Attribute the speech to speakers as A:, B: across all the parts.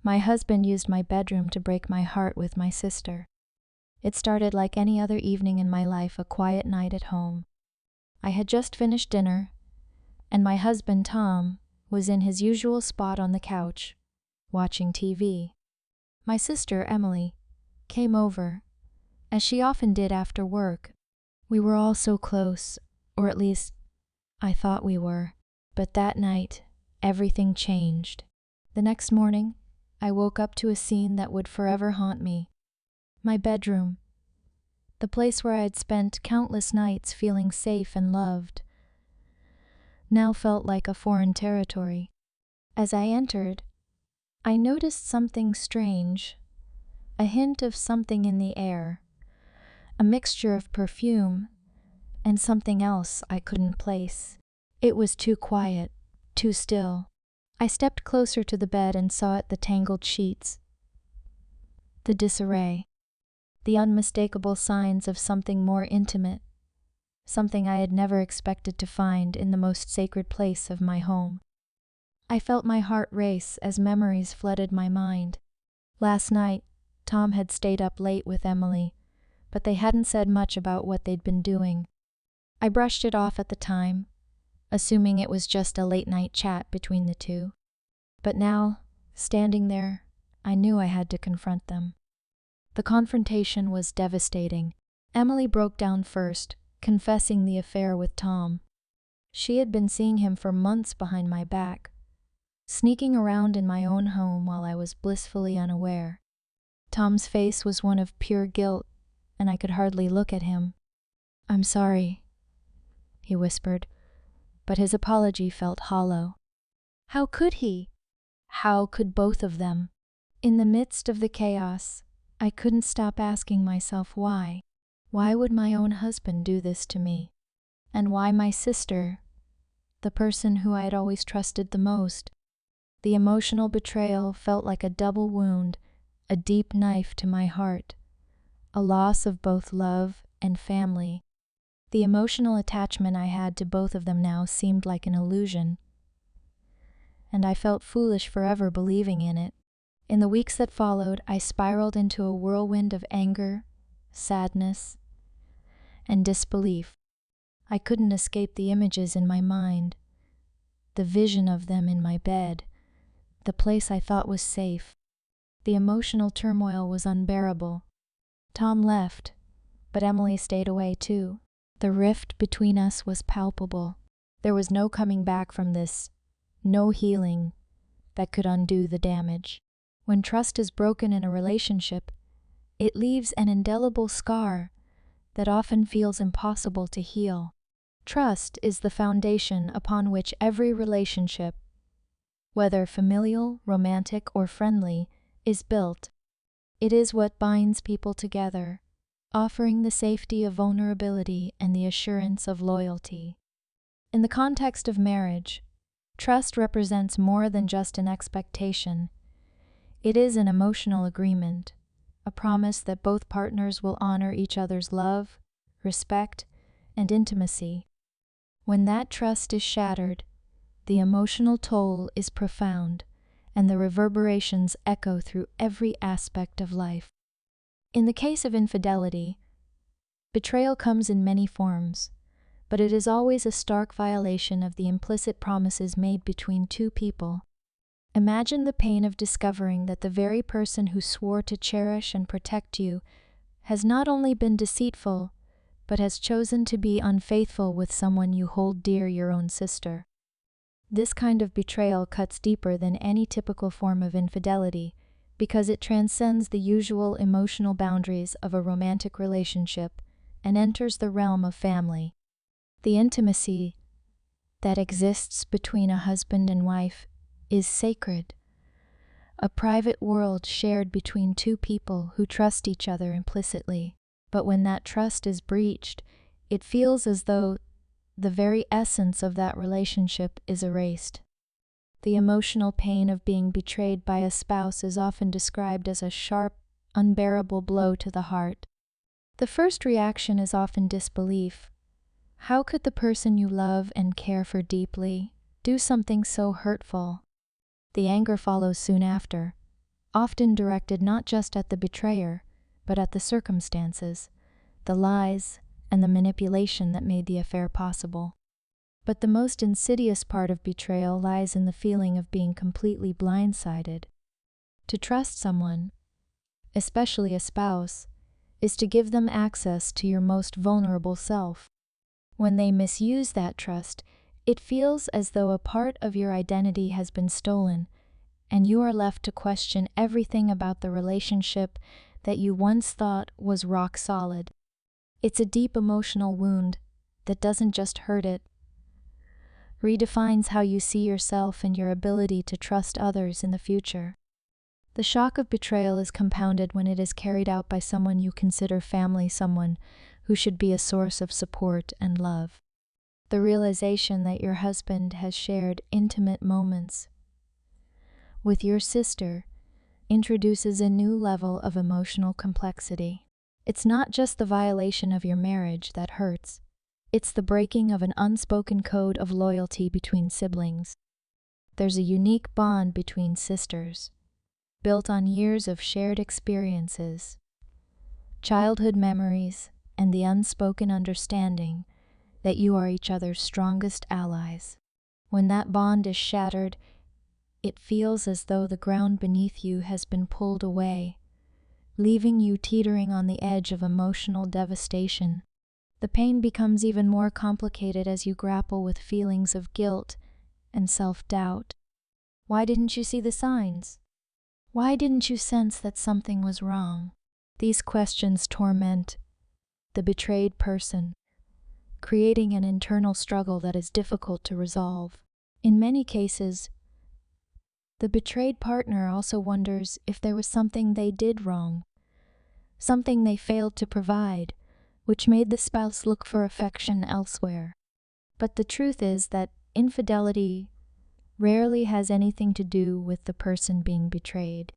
A: My husband used my bedroom to break my heart with my sister. It started like any other evening in my life, a quiet night at home. I had just finished dinner, and my husband, Tom, was in his usual spot on the couch, watching TV. My sister, Emily, came over, as she often did after work. We were all so close, or at least, I thought we were. But that night, everything changed. The next morning, I woke up to a scene that would forever haunt me. My bedroom, the place where I had spent countless nights feeling safe and loved, now felt like a foreign territory. As I entered, I noticed something strange, a hint of something in the air, a mixture of perfume and something else I couldn't place. It was too quiet, too still. I stepped closer to the bed and saw the tangled sheets, the disarray, the unmistakable signs of something more intimate, something I had never expected to find in the most sacred place of my home. I felt my heart race as memories flooded my mind. Last night, Tom had stayed up late with Emily, but they hadn't said much about what they'd been doing. I brushed it off at the time, assuming it was just a late-night chat between the two. But now, standing there, I knew I had to confront them. The confrontation was devastating. Emily broke down first, confessing the affair with Tom. She had been seeing him for months behind my back, sneaking around in my own home while I was blissfully unaware. Tom's face was one of pure guilt, and I could hardly look at him. "I'm sorry," he whispered, but his apology felt hollow. How could he? How could both of them? In the midst of the chaos, I couldn't stop asking myself why. Why would my own husband do this to me? And why my sister, the person who I had always trusted the most? The emotional betrayal felt like a double wound, a deep knife to my heart, a loss of both love and family. The emotional attachment I had to both of them now seemed like an illusion, and I felt foolish forever believing in it. In the weeks that followed, I spiraled into a whirlwind of anger, sadness, and disbelief. I couldn't escape the images in my mind, the vision of them in my bed, the place I thought was safe. The emotional turmoil was unbearable. Tom left, but Emily stayed away too. The rift between us was palpable. There was no coming back from this, no healing that could undo the damage. When trust is broken in a relationship, it leaves an indelible scar that often feels impossible to heal. Trust is the foundation upon which every relationship, whether familial, romantic, or friendly, is built. It is what binds people together, offering the safety of vulnerability and the assurance of loyalty. In the context of marriage, trust represents more than just an expectation. It is an emotional agreement, a promise that both partners will honor each other's love, respect, and intimacy. When that trust is shattered, the emotional toll is profound, and the reverberations echo through every aspect of life. In the case of infidelity, betrayal comes in many forms, but it is always a stark violation of the implicit promises made between two people. Imagine the pain of discovering that the very person who swore to cherish and protect you has not only been deceitful, but has chosen to be unfaithful with someone you hold dear, your own sister. This kind of betrayal cuts deeper than any typical form of infidelity because it transcends the usual emotional boundaries of a romantic relationship and enters the realm of family. The intimacy that exists between a husband and wife is sacred, a private world shared between two people who trust each other implicitly. But when that trust is breached, it feels as though the very essence of that relationship is erased. The emotional pain of being betrayed by a spouse is often described as a sharp, unbearable blow to the heart. The first reaction is often disbelief. How could the person you love and care for deeply do something so hurtful? The anger follows soon after, often directed not just at the betrayer, but at the circumstances, the lies, and the manipulation that made the affair possible. But the most insidious part of betrayal lies in the feeling of being completely blindsided. To trust someone, especially a spouse, is to give them access to your most vulnerable self. When they misuse that trust, it feels as though a part of your identity has been stolen, and you are left to question everything about the relationship that you once thought was rock solid. It's a deep emotional wound that doesn't just hurt it, redefines how you see yourself and your ability to trust others in the future. The shock of betrayal is compounded when it is carried out by someone you consider family, someone who should be a source of support and love. The realization that your husband has shared intimate moments with your sister introduces a new level of emotional complexity. It's not just the violation of your marriage that hurts. It's the breaking of an unspoken code of loyalty between siblings. There's a unique bond between sisters, built on years of shared experiences, childhood memories, and the unspoken understanding that you are each other's strongest allies. When that bond is shattered, it feels as though the ground beneath you has been pulled away, leaving you teetering on the edge of emotional devastation. The pain becomes even more complicated as you grapple with feelings of guilt and self-doubt. Why didn't you see the signs? Why didn't you sense that something was wrong? These questions torment the betrayed person, creating an internal struggle that is difficult to resolve. In many cases, the betrayed partner also wonders if there was something they did wrong, something they failed to provide, which made the spouse look for affection elsewhere. But the truth is that infidelity rarely has anything to do with the person being betrayed.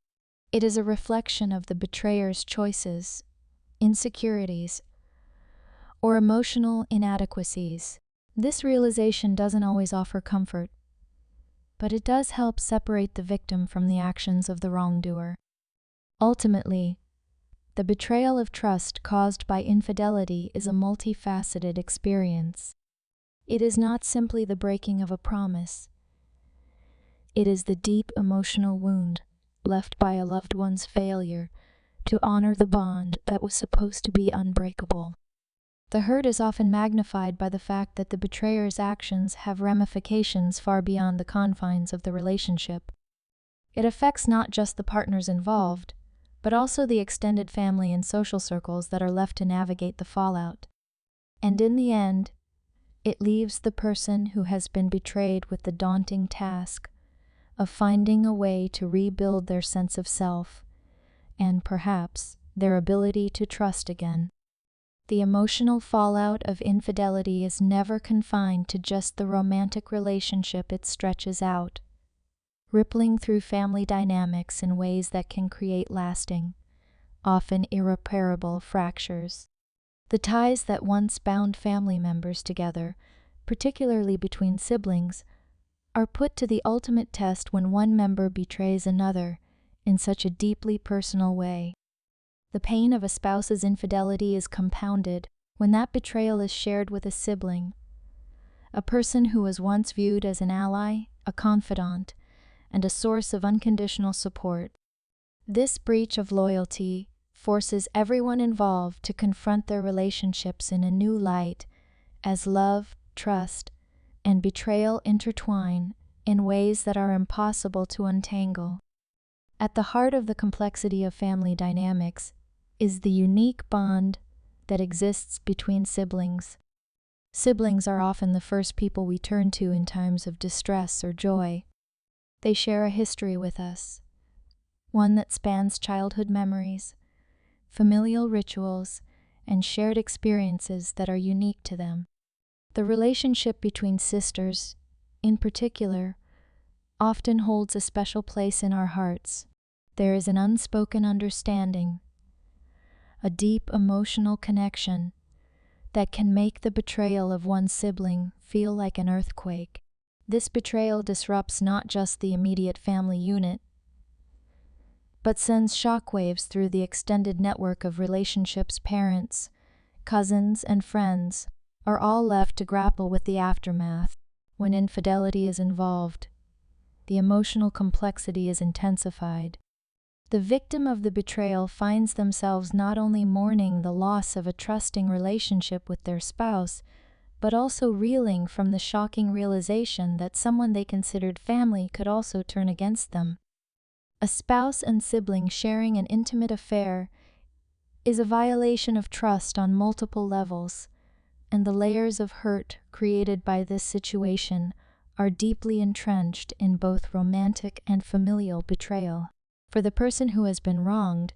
A: It is a reflection of the betrayer's choices, insecurities, or emotional inadequacies. This realization doesn't always offer comfort, but it does help separate the victim from the actions of the wrongdoer. Ultimately, the betrayal of trust caused by infidelity is a multifaceted experience. It is not simply the breaking of a promise. It is the deep emotional wound left by a loved one's failure to honor the bond that was supposed to be unbreakable. The hurt is often magnified by the fact that the betrayer's actions have ramifications far beyond the confines of the relationship. It affects not just the partners involved, but also the extended family and social circles that are left to navigate the fallout. And in the end, it leaves the person who has been betrayed with the daunting task of finding a way to rebuild their sense of self and, perhaps, their ability to trust again. The emotional fallout of infidelity is never confined to just the romantic relationship. It stretches out, rippling through family dynamics in ways that can create lasting, often irreparable fractures. The ties that once bound family members together, particularly between siblings, are put to the ultimate test when one member betrays another in such a deeply personal way. The pain of a spouse's infidelity is compounded when that betrayal is shared with a sibling, a person who was once viewed as an ally, a confidant, and a source of unconditional support. This breach of loyalty forces everyone involved to confront their relationships in a new light, as love, trust, and betrayal intertwine in ways that are impossible to untangle. At the heart of the complexity of family dynamics is the unique bond that exists between siblings. Siblings are often the first people we turn to in times of distress or joy. They share a history with us, one that spans childhood memories, familial rituals, and shared experiences that are unique to them. The relationship between sisters, in particular, often holds a special place in our hearts. There is an unspoken understanding, a deep emotional connection that can make the betrayal of one sibling feel like an earthquake. This betrayal disrupts not just the immediate family unit, but sends shockwaves through the extended network of relationships. Parents, cousins, and friends are all left to grapple with the aftermath. When infidelity is involved, the emotional complexity is intensified. The victim of the betrayal finds themselves not only mourning the loss of a trusting relationship with their spouse, but also reeling from the shocking realization that someone they considered family could also turn against them. A spouse and sibling sharing an intimate affair is a violation of trust on multiple levels, and the layers of hurt created by this situation are deeply entrenched in both romantic and familial betrayal. For the person who has been wronged,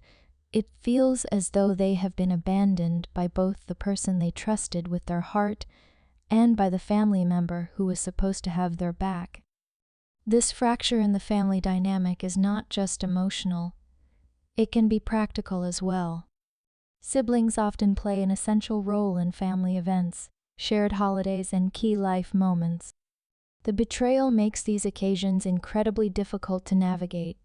A: it feels as though they have been abandoned by both the person they trusted with their heart and by the family member who was supposed to have their back. This fracture in the family dynamic is not just emotional, it can be practical as well. Siblings often play an essential role in family events, shared holidays, and key life moments. The betrayal makes these occasions incredibly difficult to navigate.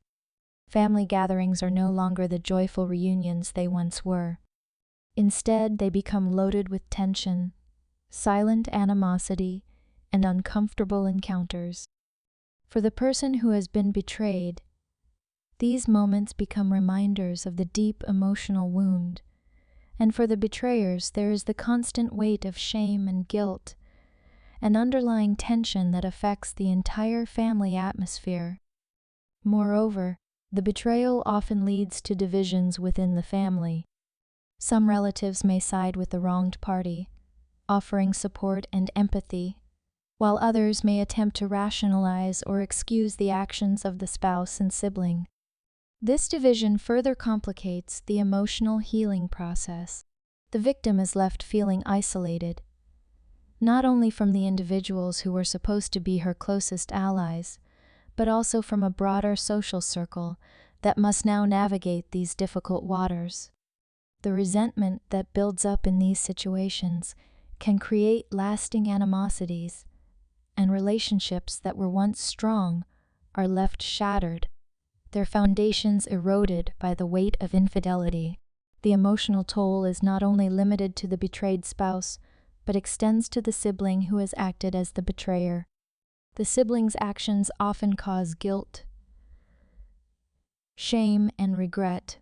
A: Family gatherings are no longer the joyful reunions they once were. Instead, they become loaded with tension, silent animosity, and uncomfortable encounters. For the person who has been betrayed, these moments become reminders of the deep emotional wound, and for the betrayers there is the constant weight of shame and guilt, an underlying tension that affects the entire family atmosphere. Moreover, the betrayal often leads to divisions within the family. Some relatives may side with the wronged party, offering support and empathy, while others may attempt to rationalize or excuse the actions of the spouse and sibling. This division further complicates the emotional healing process. The victim is left feeling isolated, not only from the individuals who were supposed to be her closest allies, but also from a broader social circle that must now navigate these difficult waters. The resentment that builds up in these situations can create lasting animosities, and relationships that were once strong are left shattered, their foundations eroded by the weight of infidelity. The emotional toll is not only limited to the betrayed spouse, but extends to the sibling who has acted as the betrayer. The sibling's actions often cause guilt, shame, and regret,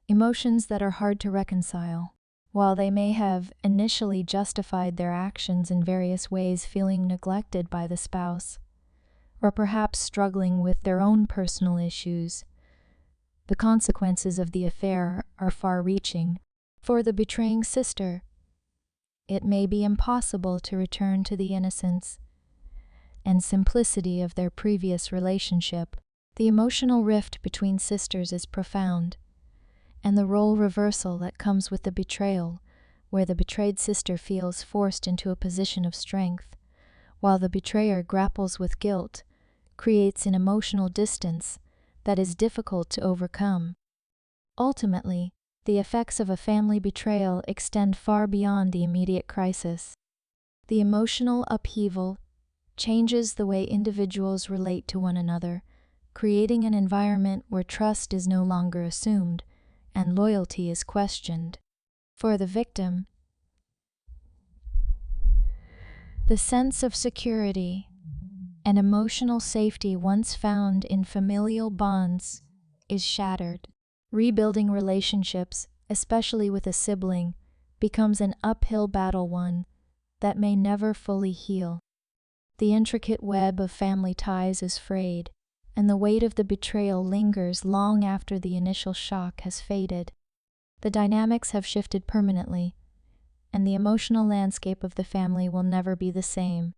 A: emotions that are hard to reconcile. While they may have initially justified their actions in various ways, feeling neglected by the spouse, or perhaps struggling with their own personal issues, the consequences of the affair are far-reaching. For the betraying sister, it may be impossible to return to the innocence and simplicity of their previous relationship. The emotional rift between sisters is profound, and the role reversal that comes with the betrayal, where the betrayed sister feels forced into a position of strength, while the betrayer grapples with guilt, creates an emotional distance that is difficult to overcome. Ultimately, the effects of a family betrayal extend far beyond the immediate crisis. The emotional upheaval changes the way individuals relate to one another, creating an environment where trust is no longer assumed and loyalty is questioned. For the victim, the sense of security and emotional safety once found in familial bonds is shattered. Rebuilding relationships, especially with a sibling, becomes an uphill battle, one that may never fully heal. The intricate web of family ties is frayed, and the weight of the betrayal lingers long after the initial shock has faded. The dynamics have shifted permanently, and the emotional landscape of the family will never be the same.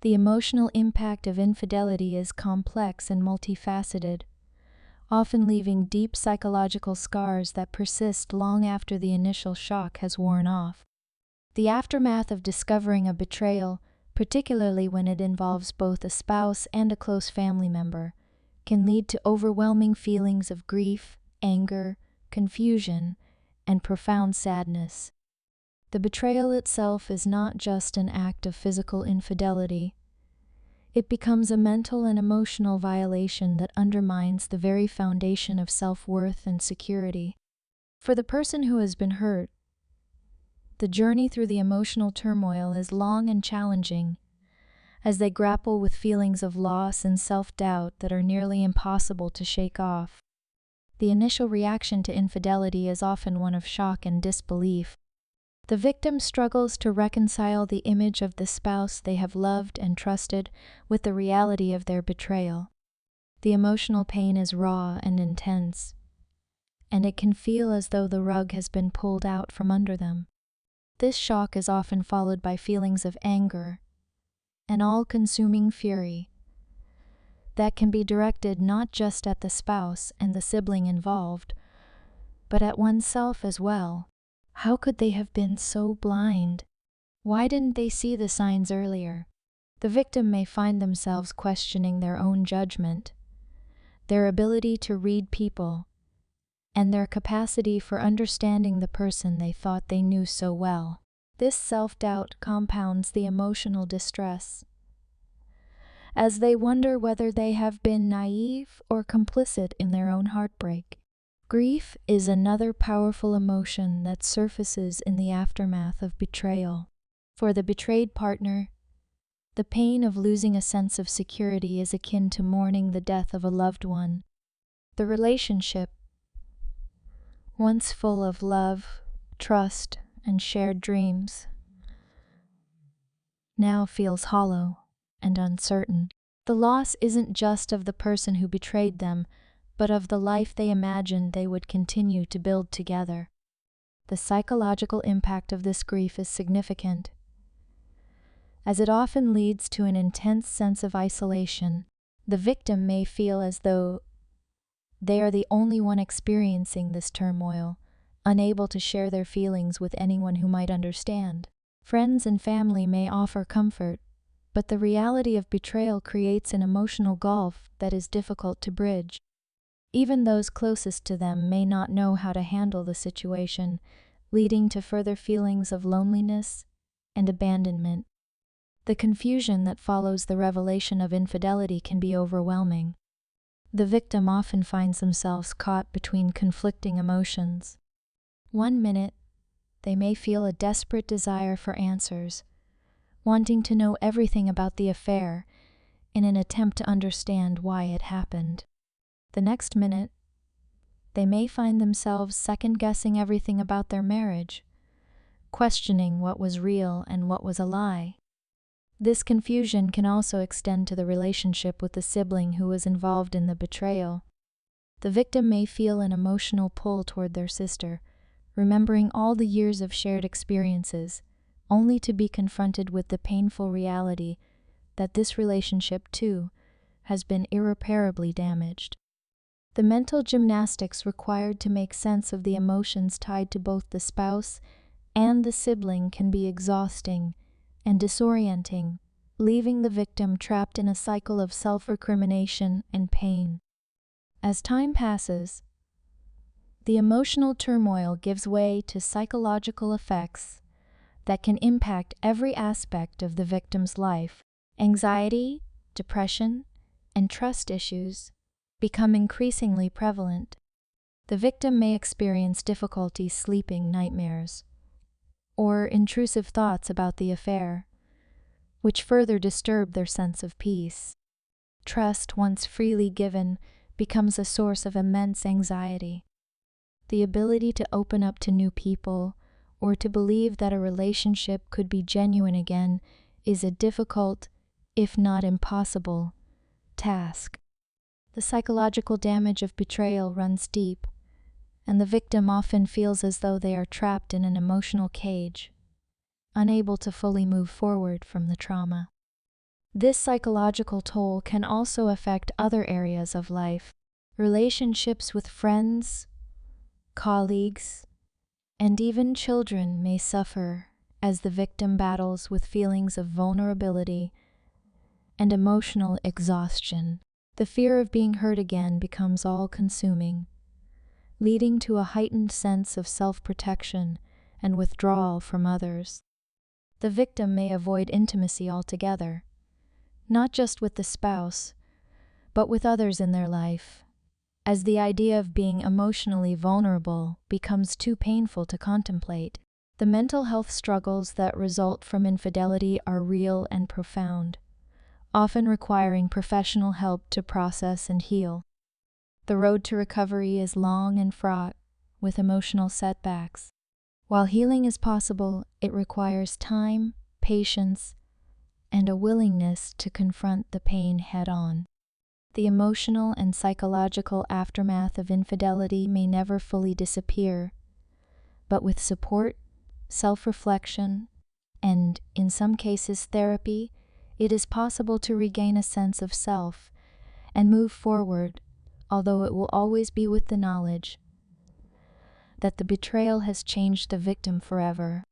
A: The emotional impact of infidelity is complex and multifaceted, often leaving deep psychological scars that persist long after the initial shock has worn off. The aftermath of discovering a betrayal, particularly when it involves both a spouse and a close family member, can lead to overwhelming feelings of grief, anger, confusion, and profound sadness. The betrayal itself is not just an act of physical infidelity. It becomes a mental and emotional violation that undermines the very foundation of self-worth and security. For the person who has been hurt, the journey through the emotional turmoil is long and challenging, as they grapple with feelings of loss and self-doubt that are nearly impossible to shake off. The initial reaction to infidelity is often one of shock and disbelief. The victim struggles to reconcile the image of the spouse they have loved and trusted with the reality of their betrayal. The emotional pain is raw and intense, and it can feel as though the rug has been pulled out from under them. This shock is often followed by feelings of anger and all-consuming fury that can be directed not just at the spouse and the sibling involved, but at oneself as well. How could they have been so blind? Why didn't they see the signs earlier? The victim may find themselves questioning their own judgment, their ability to read people, and their capacity for understanding the person they thought they knew so well. This self-doubt compounds the emotional distress, as they wonder whether they have been naive or complicit in their own heartbreak. Grief is another powerful emotion that surfaces in the aftermath of betrayal. For the betrayed partner, the pain of losing a sense of security is akin to mourning the death of a loved one. The relationship, once full of love, trust, and shared dreams, now feels hollow and uncertain. The loss isn't just of the person who betrayed them, but of the life they imagined they would continue to build together. The psychological impact of this grief is significant, as it often leads to an intense sense of isolation. The victim may feel as though they are the only one experiencing this turmoil, unable to share their feelings with anyone who might understand. Friends and family may offer comfort, but the reality of betrayal creates an emotional gulf that is difficult to bridge. Even those closest to them may not know how to handle the situation, leading to further feelings of loneliness and abandonment. The confusion that follows the revelation of infidelity can be overwhelming. The victim often finds themselves caught between conflicting emotions. One minute, they may feel a desperate desire for answers, wanting to know everything about the affair in an attempt to understand why it happened. The next minute, they may find themselves second-guessing everything about their marriage, questioning what was real and what was a lie. This confusion can also extend to the relationship with the sibling who was involved in the betrayal. The victim may feel an emotional pull toward their sister, remembering all the years of shared experiences, only to be confronted with the painful reality that this relationship, too, has been irreparably damaged. The mental gymnastics required to make sense of the emotions tied to both the spouse and the sibling can be exhausting and disorienting, leaving the victim trapped in a cycle of self-recrimination and pain. As time passes, the emotional turmoil gives way to psychological effects that can impact every aspect of the victim's life. Anxiety, depression, and trust issues become increasingly prevalent. The victim may experience difficulty sleeping, nightmares, or intrusive thoughts about the affair, which further disturb their sense of peace. Trust, once freely given, becomes a source of immense anxiety. The ability to open up to new people or to believe that a relationship could be genuine again is a difficult, if not impossible, task. The psychological damage of betrayal runs deep, and the victim often feels as though they are trapped in an emotional cage, unable to fully move forward from the trauma. This psychological toll can also affect other areas of life. Relationships with friends, colleagues, and even children may suffer as the victim battles with feelings of vulnerability and emotional exhaustion. The fear of being hurt again becomes all-consuming, leading to a heightened sense of self-protection and withdrawal from others. The victim may avoid intimacy altogether, not just with the spouse, but with others in their life, as the idea of being emotionally vulnerable becomes too painful to contemplate. The mental health struggles that result from infidelity are real and profound, often requiring professional help to process and heal. The road to recovery is long and fraught with emotional setbacks. While healing is possible, it requires time, patience, and a willingness to confront the pain head-on. The emotional and psychological aftermath of infidelity may never fully disappear, but with support, self-reflection, and, in some cases, therapy, it is possible to regain a sense of self and move forward, although it will always be with the knowledge that the betrayal has changed the victim forever.